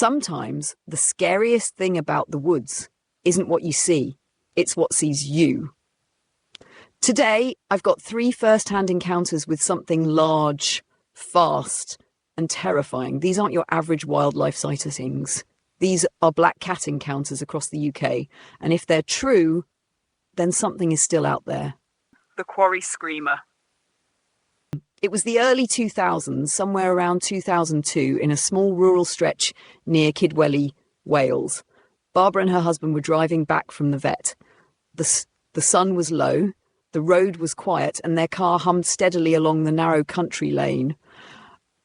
Sometimes the scariest thing about the woods isn't what you see, it's what sees you. Today, I've got 3 first-hand encounters with something large, fast, and terrifying. These aren't your average wildlife sightings. These are black cat encounters across the UK, and if they're true, then something is still out there. The Quarry Screamer. It was the early 2000s, somewhere around 2002, in a small rural stretch near Kidwelly, Wales. Barbara and her husband were driving back from the vet. The sun was low, the road was quiet, and their car hummed steadily along the narrow country lane,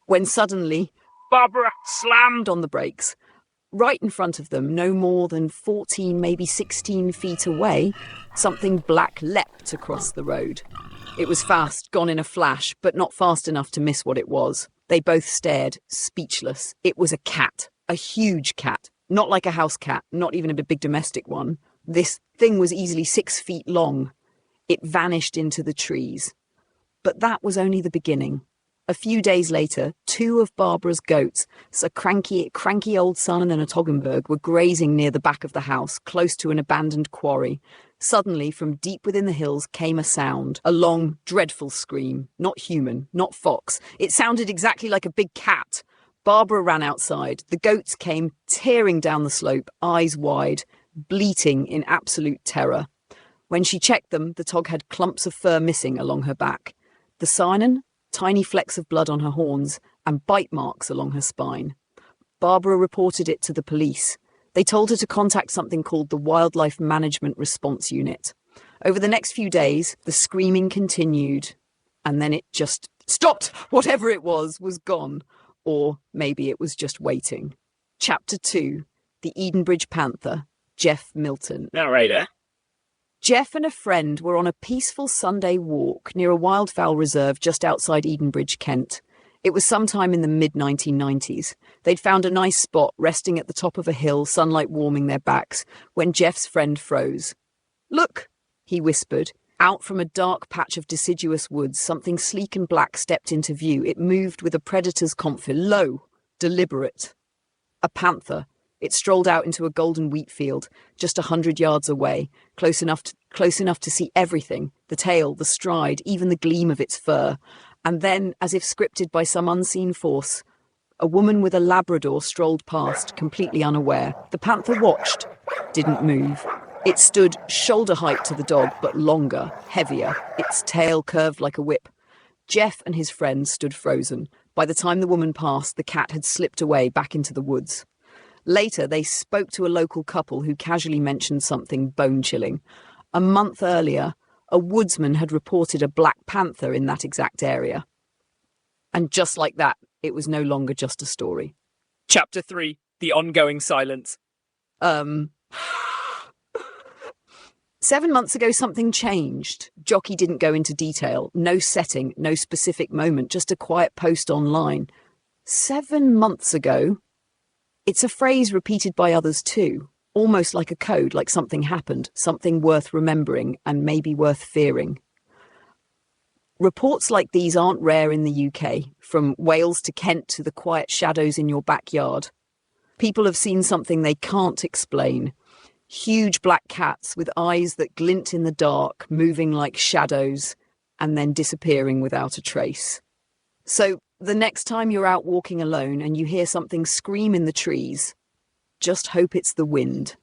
when suddenly Barbara slammed on the brakes. Right in front of them, no more than 14, maybe 16 feet away, something black leapt across the road. It was fast, gone in a flash, but not fast enough to miss what it was. They both stared, speechless. It was a cat, a huge cat, not like a house cat, not even a big domestic one. This thing was easily 6 feet long. It vanished into the trees. But that was only the beginning. A few days later, 2 of Barbara's goats, a cranky old son and a Toggenburg, were grazing near the back of the house, close to an abandoned quarry. Suddenly, from deep within the hills came a sound, a long, dreadful scream. Not human, not fox. It sounded exactly like a big cat. Barbara ran outside. The goats came tearing down the slope, eyes wide, bleating in absolute terror. When she checked them, the Tog had clumps of fur missing along her back. The Sarnen, tiny flecks of blood on her horns, and bite marks along her spine. Barbara reported it to the police. They told her to contact something called the Wildlife Management Response Unit. Over the next few days, the screaming continued, and then it just stopped. Whatever it was gone. Or maybe it was just waiting. Chapter 2, The Edenbridge Panther, Jeff Milton. Narrator. Jeff and a friend were on a peaceful Sunday walk near a wildfowl reserve just outside Edenbridge, Kent. It was sometime in the mid-1990s. They'd found a nice spot resting at the top of a hill, sunlight warming their backs, when Jeff's friend froze. "Look," he whispered. Out from a dark patch of deciduous woods, something sleek and black stepped into view. It moved with a predator's confidence, low, deliberate. A panther. It strolled out into a golden wheat field, just 100 yards away, close enough to see everything, the tail, the stride, even the gleam of its fur. And then, as if scripted by some unseen force, a woman with a Labrador strolled past, completely unaware. The panther watched, didn't move. It stood shoulder height to the dog, but longer, heavier, its tail curved like a whip. Jeff and his friend stood frozen. By the time the woman passed, the cat had slipped away back into the woods. Later, they spoke to a local couple who casually mentioned something bone-chilling. A month earlier, a woodsman had reported a black panther in that exact area. And just like that, it was no longer just a story. Chapter 3, The Ongoing Silence. 7 months ago, something changed. Jockey didn't go into detail. No setting, no specific moment, just a quiet post online. 7 months ago? It's a phrase repeated by others too, almost like a code, like something happened, something worth remembering and maybe worth fearing. Reports like these aren't rare in the UK, from Wales to Kent to the quiet shadows in your backyard. People have seen something they can't explain. Huge black cats with eyes that glint in the dark, moving like shadows, and then disappearing without a trace. So, the next time you're out walking alone and you hear something scream in the trees, just hope it's the wind.